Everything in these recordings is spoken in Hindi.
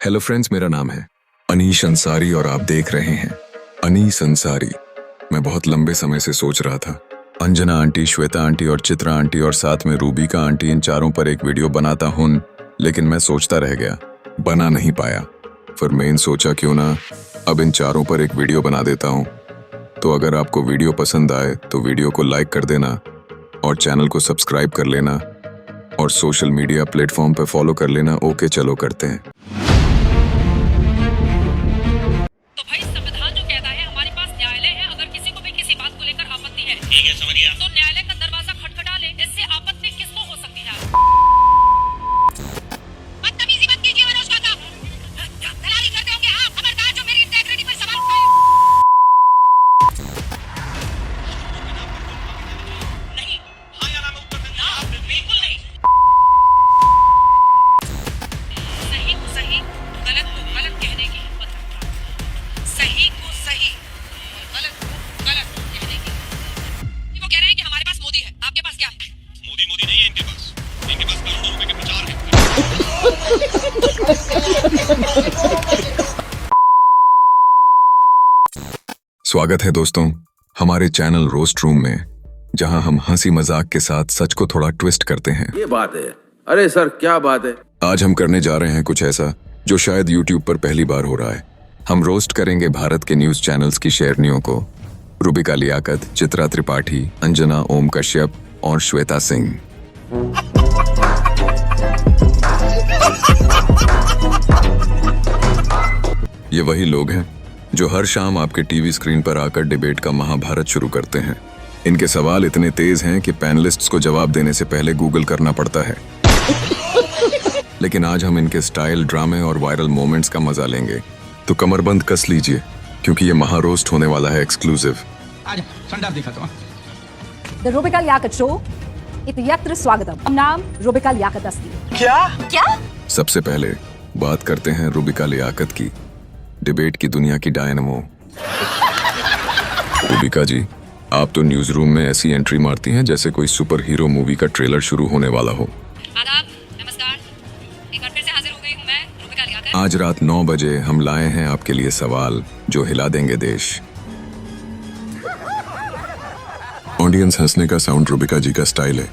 हेलो फ्रेंड्स, मेरा नाम है अनीश अंसारी और आप देख रहे हैं अनीश अंसारी। मैं बहुत लंबे समय से सोच रहा था अंजना आंटी, श्वेता आंटी और चित्रा आंटी और साथ में रूबिका आंटी, इन चारों पर एक वीडियो बनाता हूं, लेकिन मैं सोचता रह गया, बना नहीं पाया। फिर मैं सोचा क्यों ना अब इन चारों पर एक वीडियो बना देता हूं। तो अगर आपको वीडियो पसंद आए तो वीडियो को लाइक कर देना और चैनल को सब्सक्राइब कर लेना और सोशल मीडिया प्लेटफॉर्म पर फॉलो कर लेना। ओके, चलो करते हैं। तो भाई संविधान जो कहता है हमारे पास न्यायालय है, अगर किसी को भी किसी बात को लेकर आपत्ति है, ठीक है, समझ गया। तो न्यायालय का दरवाजा खटखटा ले। इससे आपत्ति किसको हो सकती है? बदतमीजी मत कीजिए मनोज काका। दलाली करते होंगे आप। खबरदार जो मेरी इंटेग्रिटी पर सवाल उठाए। नहीं, हाँ या ना में उत्तर देना। ना, बिल्कुल नहीं। सही को सही, गलत को गलत कहने की हिम्मत रखता है। सही को सही और गलत को गलत कहने की। वो कह रहे हैं कि हमारे पास मोदी है, आपके पास क्या है? मोदी नहीं है इनके पास करोड़ों रुपए के प्रचार है। स्वागत है दोस्तों हमारे चैनल रोस्ट रूम में, जहां हम हंसी मजाक के साथ सच को थोड़ा ट्विस्ट करते हैं। ये बात है। अरे सर, क्या बात है। आज हम करने जा रहे हैं कुछ ऐसा जो शायद YouTube पर पहली बार हो रहा है। हम रोस्ट करेंगे भारत के न्यूज चैनल्स की शेरनियों को, रूबिका लियाकत, चित्रा त्रिपाठी, अंजना ओम कश्यप और श्वेता सिंह। ये वही लोग हैं जो हर शाम आपके टीवी स्क्रीन पर आकर डिबेट का महाभारत शुरू करते हैं। इनके सवाल इतने तेज हैं कि पैनलिस्ट्स को जवाब देने से पहले गूगल करना पड़ता है। लेकिन आज हम इनके स्टाइल, ड्रामे और वायरल मोमेंट्स का मजा लेंगे, तो कमरबंद कस लीजिए क्योंकि ये महारोस्ट होने वाला है एक्सक्लूसिव। आज संडा दिखा तो द रूबिका लियाकत शो इत्यत्र स्वागतम। नाम रूबिका लियाकत अस्ति। क्या? सबसे पहले बात करते हैं रूबिका लियाकत की, डिबेट की दुनिया की डायनमो। रूबिका जी, आप तो न्यूज रूम में ऐसी एंट्री मारती हैं जैसे कोई सुपर हीरो मूवी का ट्रेलर शुरू होने वाला हो। आदाब, नमस्कार। एक बार फिर से हाजिर हो गई हूँ मैं, रूबिका लियाकत। आज रात 9 बजे हम लाए हैं आपके लिए सवाल जो हिला देंगे देश। ऑडियंस हंसने का साउंड रूबिका जी का स्टाइल है,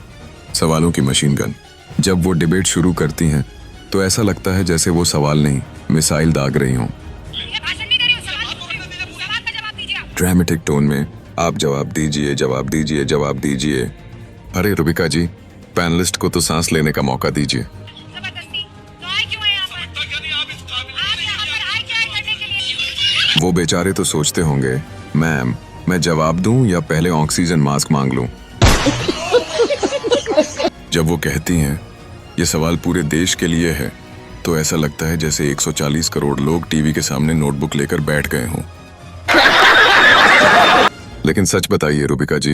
सवालों की मशीन गन। जब वो डिबेट शुरू करती हैं तो ऐसा लगता है जैसे वो सवाल नहीं, मिसाइल दाग रही हों। ये भाषण नहीं कर रही हूँ, सवाल का जवाब दीजिए आप। ड्रामेटिक टोन में आप जवाब दीजिए, जवाब दीजिए, जवाब दीजिए। अरे रूबिका जी, पैनलिस्ट को तो सांस लेने का मौका दीजिए। जबरदस्ती तो आए क्यों हैं यहाँ पर? आप यहाँ पर आए क्या है करने के लिए? वो बेचारे तो सोचते होंगे, मैम मैं जवाब दूं या पहले ऑक्सीजन मास्क मांग लूं। जब वो कहती हैं ये सवाल पूरे देश के लिए है, तो ऐसा लगता है जैसे 140 करोड़ लोग टीवी के सामने नोटबुक लेकर बैठ गए हों। लेकिन सच बताइए रूबिका जी,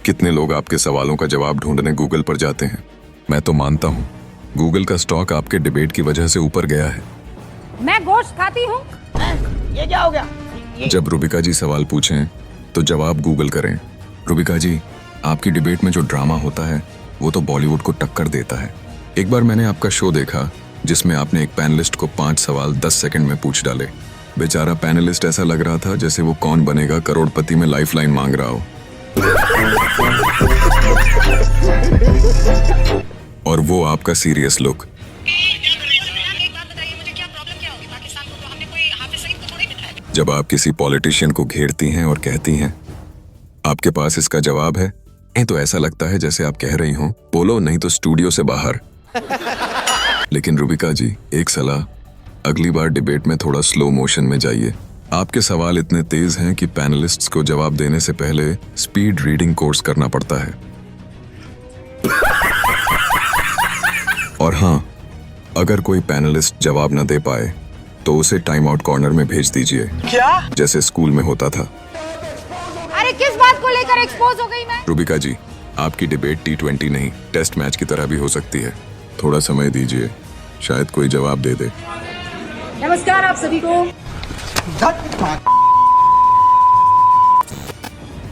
कितने लोग आपके सवालों का जवाब ढूंढने गूगल पर जाते हैं? मैं तो मानता हूँ गूगल का स्टॉक आपके डिबेट की वजह से ऊपर गया है। मैं गोश्त खाती हूँ। ये क्या हो गया? जब रूबिका जी सवाल पूछें तो जवाब गूगल करें। रूबिका जी, आपकी डिबेट में जो ड्रामा होता है वो तो बॉलीवुड को टक्कर देता है। एक बार मैंने आपका शो देखा जिसमें आपने एक पैनलिस्ट को 5 सवाल 10 सेकंड में पूछ डाले। बेचारा पैनलिस्ट ऐसा लग रहा था जैसे वो कौन बनेगा करोड़पति में लाइफलाइन मांग रहा हो। और वो आपका सीरियस लुक। एक बात बताइए मुझे, क्या प्रॉब्लम क्या होगी पाकिस्तान को? तो हमने कोई हाफिज सईद को थोड़ी बिठाया। जब आप किसी पॉलिटिशियन को घेरती हैं और कहती हैं आपके पास इसका जवाब है, तो ऐसा लगता है जैसे आप कह रही हो बोलो नहीं तो स्टूडियो से बाहर। लेकिन रूबिका जी, एक सलाह, अगली बार डिबेट में थोड़ा स्लो मोशन में जाइए। आपके सवाल इतने तेज हैं कि पैनलिस्ट्स को जवाब देने से पहले स्पीड रीडिंग कोर्स करना पड़ता है। और हाँ, अगर कोई पैनलिस्ट जवाब न दे पाए तो उसे टाइम आउट कॉर्नर में भेज दीजिए, क्या? जैसे स्कूल में होता था। अरे किस बात को लेकर एक्सपोज हो गई मैं? रूबिका जी, आपकी डिबेट T20 नहीं, टेस्ट मैच की तरह भी हो सकती है। थोड़ा समय दीजिए, शायद कोई जवाब दे दे। नमस्कार आप सभी को।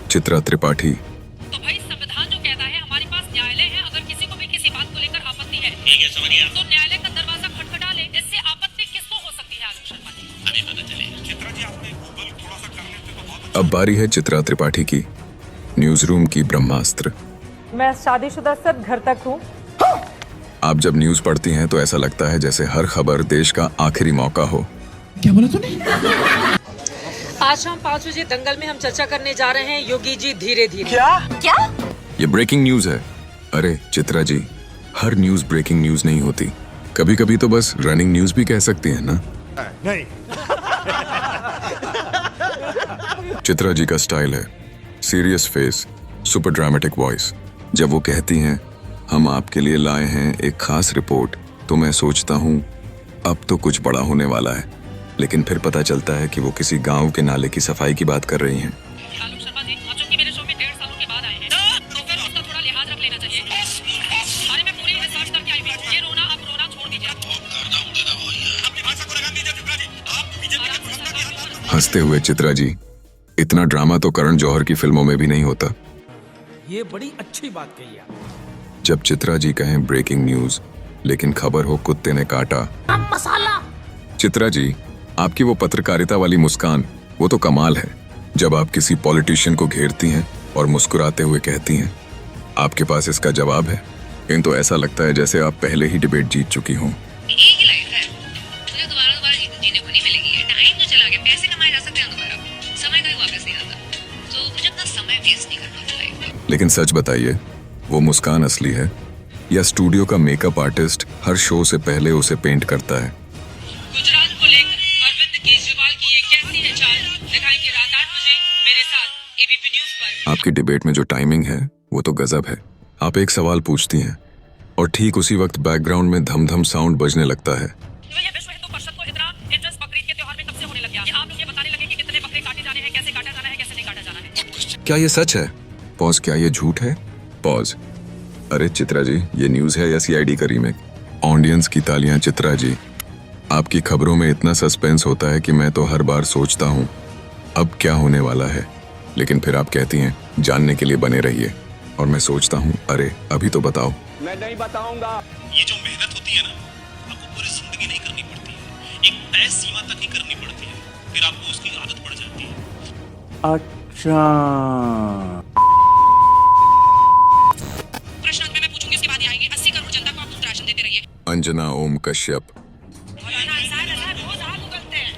चित्रा त्रिपाठी। तो भाई संविधान जो कहता है हमारे पास न्यायालय है, अगर किसी को भी किसी बात को लेकर आपत्ति है, ठीक है, समझ गया। तो न्यायालय का दरवाजा खटखटा ले। इससे आपत्ति किसको हो अब बारी है चित्रा त्रिपाठी की, न्यूज रूम की ब्रह्मास्त्र। मैं शादीशुदा सर घर तक हूँ। आप जब न्यूज पढ़ती हैं तो ऐसा लगता है जैसे हर खबर देश का आखिरी मौका हो। आज शाम 5 बजे दंगल में हम चर्चा करने जा रहे हैं योगी जी धीरे धीरे। क्या? ये ब्रेकिंग न्यूज है। अरे चित्रा जी, हर न्यूज ब्रेकिंग न्यूज नहीं होती, कभी कभी तो बस रनिंग न्यूज भी कह सकती हैं ना। नहीं। चित्रा जी का स्टाइल है serious face, super dramatic voice. जब वो कहती हैं हम आपके लिए लाए हैं एक खास रिपोर्ट, तो मैं सोचता हूँ अब तो कुछ बड़ा होने वाला है, लेकिन फिर पता चलता है कि वो किसी गांव के नाले की सफाई की बात कर रही हैं। आलोक शर्मा जी, आप चूंकि मेरे शो में 1.5 सालों के बाद आए हैं, तो फिर उसका थोड़ा लिहाज रख लेना चाहिए। अरे मैं पूरी रिसर्च करके आई हूँ, ये रोना अब रोना छोड़ दीजिए। अपनी भाषा को लगाम दीजिए चित्रा जी। आप बीजेपी के प्रवक्ता की हत्या। हंसते हुए चित्रा जी, इतना ड्रामा तो करण जौहर की फिल्मों में भी नहीं होता। ये बड़ी अच्छी बात कही आप। जब चित्रा जी कहें ब्रेकिंग न्यूज, लेकिन खबर हो कुत्ते ने काटा मसाला। चित्रा जी, आपकी वो पत्रकारिता वाली मुस्कान, वो तो कमाल है। जब आप किसी पॉलिटिशियन को घेरती हैं और मुस्कुराते हुए कहती हैं आपके पास इसका जवाब है, इन तो ऐसा लगता है जैसे आप पहले ही डिबेट जीत चुकी हों। एक ही लाइफ है, मुझे दोबारा जीने को नहीं मिलेगी। ये टाइम तो चला गया, पैसे कमाए जा सकते हैं दोबारा, समय का ही वापस नहीं आता। तो मुझे अपना समय वेस्ट नहीं करना होता लाइफ में। लेकिन सच बताइए, वो मुस्कान असली है या स्टूडियो का मेकअप आर्टिस्ट हर शो से पहले उसे पेंट करता है? गुजरात को लेकर अरविंद केजरीवाल की ये कैसी है चाल, दिखाएंगे रात 8 बजे मेरे साथ एबीपी न्यूज पर। आपकी डिबेट में जो टाइमिंग है वो तो गजब है। आप एक सवाल पूछती हैं और ठीक उसी वक्त बैकग्राउंड में धम धम साउंड बजने लगता है। तो ये विश्व हिंदू परिषद को इतना इंटरेस्ट बकरीद के त्योहार में कब से होने लग गया कि आप लोग ये बताने लगे कि कितने बकरे काटे जाने हैं, कैसे काटा जाना है, कैसे नहीं काटा जाना है। क्या ये सच है? पॉज, क्या ये झूठ है? पॉज। अरे चित्रा जी, ये न्यूज है या सीआईडी का रीमेक? ऑडियंस की तालियां। चित्रा जी, आपकी खबरों में इतना सस्पेंस होता है कि मैं तो हर बार सोचता हूँ अब क्या होने वाला है, लेकिन फिर आप कहती हैं जानने के लिए बने रहिए, और मैं सोचता हूँ अरे अभी तो बताओ। ये जो मेहनत होती है ना, आपको पूरी जिंदगी नहीं करनी पड़ती है, एक तय सीमा तक ही करनी पड़ती है, फिर आपको उसकी आदत पड़ जाती है। प्रश्न अंत में मैं पूछूंगी, उसके बाद ही आएंगे। 80 करोड़ जनता को आप मुफ्त राशन देते रहिए। अंजना ओम कश्यप। मौलाना आजाद रोज आग उगलते हैं।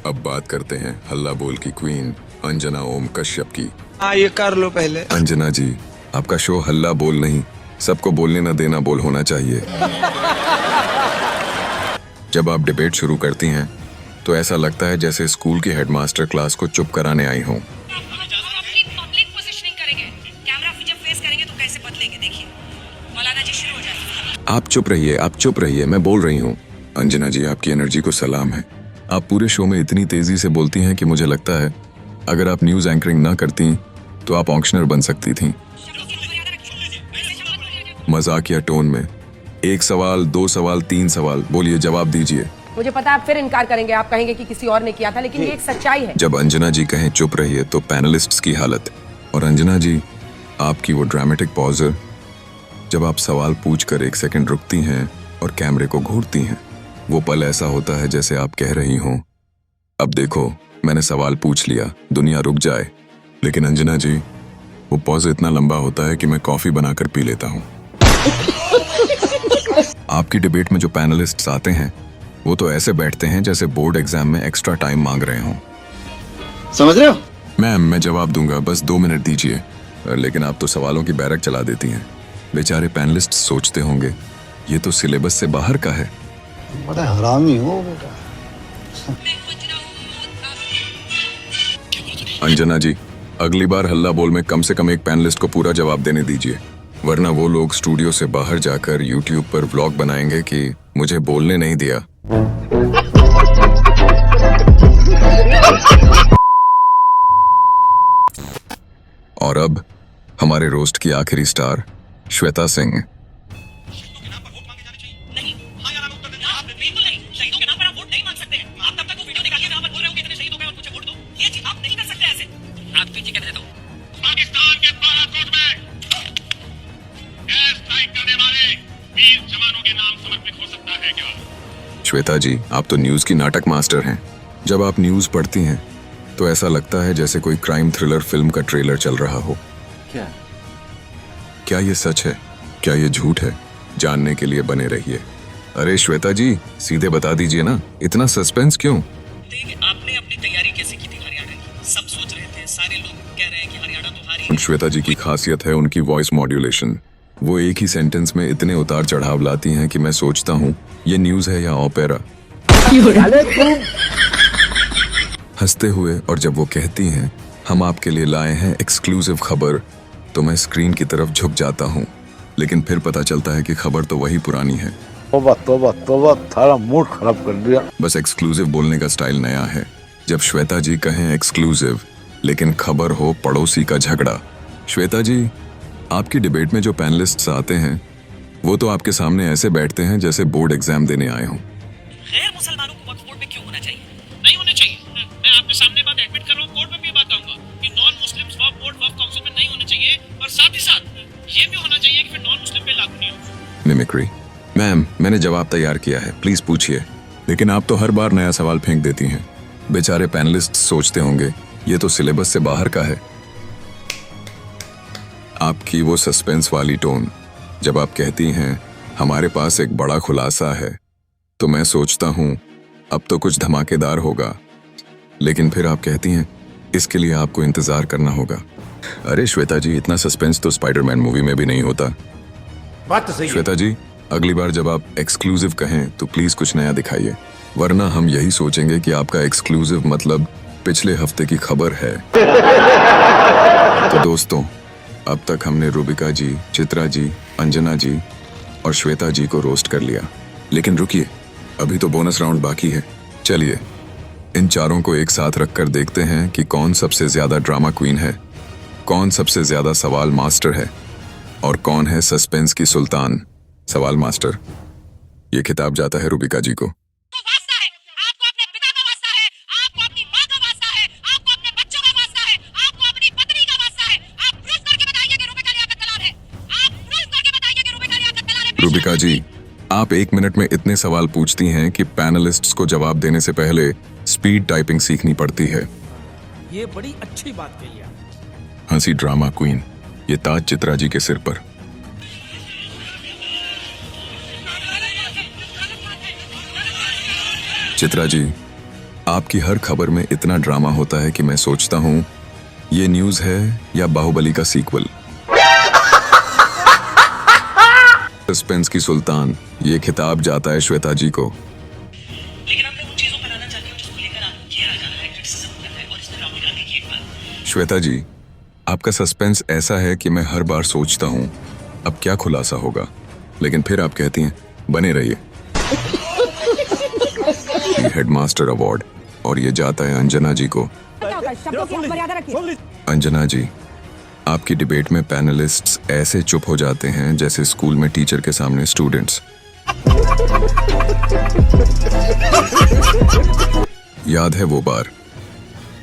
अब बात करते हैं हल्ला बोल की क्वीन अंजना ओम कश्यप की। ये कर लो पहले। अंजना जी, आपका शो हल्ला बोल नहीं, सबको बोलने न देना बोल होना चाहिए। जब आप डिबेट शुरू करती हैं तो ऐसा लगता है जैसे स्कूल की हेडमास्टर क्लास को चुप कराने आई हों। अपनी पब्लिक पोजीशनिंग करेंगे, कैमरा जब फेस करेंगे तो कैसे बदलेंगे, देखिए। मौलाना जी शुरू हो जाए। आप चुप रहिए, आप चुप रहिए, मैं बोल रही हूँ। अंजना जी, आपकी एनर्जी को सलाम है। आप पूरे शो में इतनी तेजी से बोलती हैं कि मुझे लगता है अगर आप न्यूज एंकरिंग ना करती तो आप ऑक्शनर बन सकती थीं। मजाकिया टोन में 1 सवाल, 2 सवाल, 3 सवाल, बोलिए, जवाब दीजिए। मुझे पता है आप फिर इनकार करेंगे, आप कहेंगे कि किसी और ने किया था, लेकिन ये एक सच्चाई है। जब अंजना जी कहें चुप रहिए तो पैनलिस्ट्स की हालत, और अंजना जी आपकी वो ड्रामेटिक पॉजर, जब आप सवाल पूछकर 1 सेकंड रुकती हैं और कैमरे को घूरती हैं, वो पल ऐसा होता है जैसे आप कह रही हों अब देखो मैंने सवाल पूछ लिया, दुनिया रुक जाए। लेकिन अंजना जी, वो पॉज इतना लंबा होता है कि मैं कॉफी बनाकर पी लेता हूँ। आपकी डिबेट में जो पैनलिस्ट्स आते हैं वो तो ऐसे बैठते हैं जैसे बोर्ड एग्जाम में एक्स्ट्रा टाइम मांग रहे हों। समझ रहे हो? मैम, मैं जवाब दूंगा, बस 2 मिनट दीजिए। लेकिन आप तो सवालों की बैरक चला देती हैं। बेचारे पैनलिस्ट सोचते होंगे ये तो सिलेबस से बाहर का है। बड़ा हरामी हो बेटा। अंजना जी, अगली बार हल्ला बोल में कम से कम एक पैनलिस्ट को पूरा जवाब देने दीजिए, वरना वो लोग स्टूडियो से बाहर जाकर यूट्यूब पर व्लॉग बनाएंगे कि मुझे बोलने नहीं दिया। और अब हमारे रोस्ट की आखिरी स्टार श्वेता सिंह। शहीदों के नाम पर वोट मांगे जाने चाहिए? नहीं। हाँ या ना में उत्तर देना। आप बिल्कुल नहीं। शहीदों के नाम पर आप वोट नहीं मांग सकते हैं। आप तब तक वो वीडियो निकालिए जहाँ पर बोल रहे हो कि इतने शहीद हो गए और मुझे वोट दो। ये चीज आप नहीं कर सकते ऐसे। आप पीछे कहते हो। पाकिस्तान के बालाकोट में एयर स्ट्राइक करने वाले वीर जवानों के नाम समर्पित हो सकता है क्या? श्वेता जी, आप तो न्यूज की नाटक मास्टर हैं। जब आप न्यूज पढ़ती हैं तो ऐसा लगता है जैसे कोई क्राइम थ्रिलर फिल्म का ट्रेलर चल रहा हो। क्या ये सच है? क्या ये झूठ है? जानने के लिए बने रहिए। अरे श्वेता जी, सीधे बता दीजिए ना, इतना सस्पेंस क्यों? देखिए, आपने अपनी तैयारी कैसे की थी हरियाणा की? सब सोच रहे थे, सारे लोग कह रहे हैं कि हरियाणा तो हारी। श्वेता जी की खासियत है उनकी वॉइस मॉड्यूलेशन। वो एक ही सेंटेंस में इतने उतार चढ़ाव लाती हैं कि मैं सोचता हूँ ये न्यूज है या ओपेरा। हंसते हुए, और जब वो कहती हैं हम आपके लिए लाए हैं एक्सक्लूसिव खबर, तो मैं स्क्रीन की तरफ झुक जाता हूँ। लेकिन फिर पता चलता है कि खबर तो वही पुरानी है। तोबा तोबा तोबा, थारा मूड खराब कर दिया। बस एक्सक्लूसिव बोलने का स्टाइल नया है। जब श्वेता जी कहें एक्सक्लूसिव, लेकिन खबर हो पड़ोसी का झगड़ा। श्वेता जी, आपकी डिबेट में जो पैनलिस्ट्स आते हैं वो तो आपके सामने ऐसे बैठते हैं जैसे बोर्ड एग्जाम देने आए हों। गैर मुसलमानों को वक्फ बोर्ड में क्यों होना चाहिए? नहीं होना चाहिए। मैं आपके सामने बात एडमिट कर रहा हूँ, कोर्ट में भी बात कहूंगा कि नॉन मुस्लिम्स वक्फ बोर्ड वक्फ काउंसिल में नहीं होने चाहिए, और साथ ही साथ ये भी होना चाहिए कि फिर नॉन मुस्लिम पे लागू नहीं हो। मिमिक्री। मैम, मैंने जवाब तैयार किया है, प्लीज पूछिए। लेकिन आप तो हर बार नया सवाल फेंक देती हैं। बेचारे पैनलिस्ट सोचते होंगे ये तो सिलेबस से बाहर का है। आपकी वो सस्पेंस वाली टोन, जब आप कहती हैं हमारे पास एक बड़ा खुलासा है, तो मैं सोचता हूं अब तो कुछ धमाकेदार होगा। लेकिन फिर आप कहती हैं इसके लिए आपको इंतजार करना होगा। अरे श्वेता जी, इतना सस्पेंस तो स्पाइडरमैन मूवी में भी नहीं होता। बात तो सही है। श्वेता जी, अगली बार जब आप एक्सक्लूसिव कहें तो प्लीज कुछ नया दिखाइए, वरना हम यही सोचेंगे कि आपका एक्सक्लूसिव मतलब पिछले हफ्ते की खबर है। तो दोस्तों, अब तक हमने रूबिका जी, चित्रा जी, अंजना जी और श्वेता जी को रोस्ट कर लिया। लेकिन रुकिए, अभी तो बोनस राउंड बाकी है। चलिए इन चारों को एक साथ रखकर देखते हैं कि कौन सबसे ज्यादा ड्रामा क्वीन है, कौन सबसे ज्यादा सवाल मास्टर है, और कौन है सस्पेंस की सुल्तान। सवाल मास्टर, ये खिताब जाता है रूबिका जी को। वास्ता है, आपको अपने पिता का वास्ता है, आपको अपनी माँ का वास्ता है, आपको अपने बच्चों का वास्ता है, आपको अपनी पत्नी का वास्ता है। आप प्रूफ करके बताइए कि रूबिका लियाकत दलाल है। आप प्रूफ करके बताइए कि रूबिका लियाकत दलाल है। रूबिका जी, आप 1 मिनट में इतने सवाल पूछती हैं कि पैनलिस्ट्स को जवाब देने से पहले स्पीड टाइपिंग सीखनी पड़ती है। ये बड़ी अच्छी बात कही आप। हंसी ड्रामा क्वीन, ये ताज चित्रा जी के सिर पर। चित्रा जी, आपकी हर खबर में इतना ड्रामा होता है कि मैं सोचता हूँ ये न्यूज है या बाहुबली का सीक्वल। सस्पेंस की सुल्तान, ये खिताब जाता है श्वेता जी को। लेकिन आप लोग उन चीजों पर आना चाहते हो जिसको लेकर आप किया जा रहा है, क्रिटिसिज्म कर रहे हैं, और इसमें राहुल गांधी की एक बात। श्वेता जी, आपका सस्पेंस ऐसा है कि मैं हर बार सोचता हूँ अब क्या खुलासा होगा, लेकिन फिर आप कहती हैं बने रहिए। हेडमास्टर अवार्ड, और ये जाता है अंजना जी को। शब्दों की मर्यादा रखिए। अंजना जी, आपकी डिबेट में पैनलिस्ट्स ऐसे चुप हो जाते हैं जैसे स्कूल में टीचर के सामने स्टूडेंट्स। याद है वो बार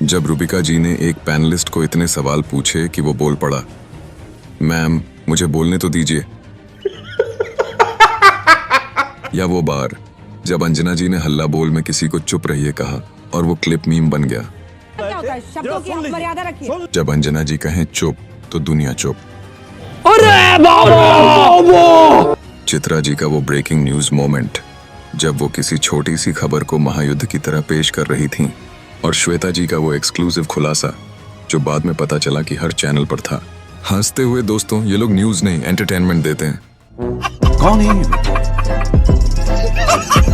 जब रूबिका जी ने एक पैनलिस्ट को इतने सवाल पूछे कि वो बोल पड़ा, मैम मुझे बोलने तो दीजिए। या वो बार जब अंजना जी ने हल्ला बोल में किसी को चुप रहिए कहा और वो क्लिप मीम बन गया। शब्दों की मर्यादा रखिए। जब अंजना जी कहें चुप तो दुनिया चुप। चित्रा जी का वो ब्रेकिंग न्यूज मोमेंट जब वो किसी छोटी सी खबर को महायुद्ध की तरह पेश कर रही थीं, और श्वेता जी का वो एक्सक्लूसिव खुलासा जो बाद में पता चला कि हर चैनल पर था। हंसते हुए दोस्तों, ये लोग न्यूज नहीं एंटरटेनमेंट देते हैं। कौन है ये?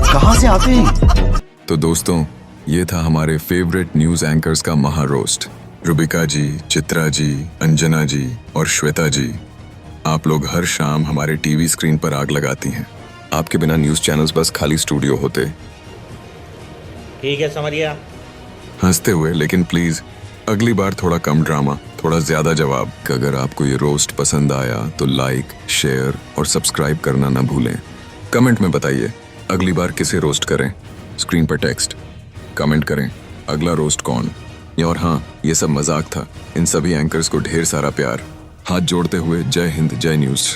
कहां से आते हैं? तो दोस्तों, ये था हमारे फेवरेट न्यूज एंकर्स का महा रोस्ट। रूबिका जी, चित्रा जी, अंजना जी और श्वेता जी, आप लोग हर शाम हमारे टीवी स्क्रीन पर आग लगाती हैं। आपके बिना न्यूज चैनल्स बस खाली स्टूडियो होते। ठीक है, समझिए। हंसते हुए, लेकिन प्लीज अगली बार थोड़ा कम ड्रामा, थोड़ा ज्यादा जवाब। अगर आपको ये रोस्ट पसंद आया तो लाइक, शेयर और सब्सक्राइब करना ना भूलें। कमेंट में बताइए अगली बार किसे रोस्ट करें। स्क्रीन पर टेक्स्ट कमेंट करें अगला रोस्ट कौन। और हाँ, ये सब मजाक था। इन सभी एंकर्स को ढेर सारा प्यार। हाथ जोड़ते हुए जय हिंद, जय न्यूज़।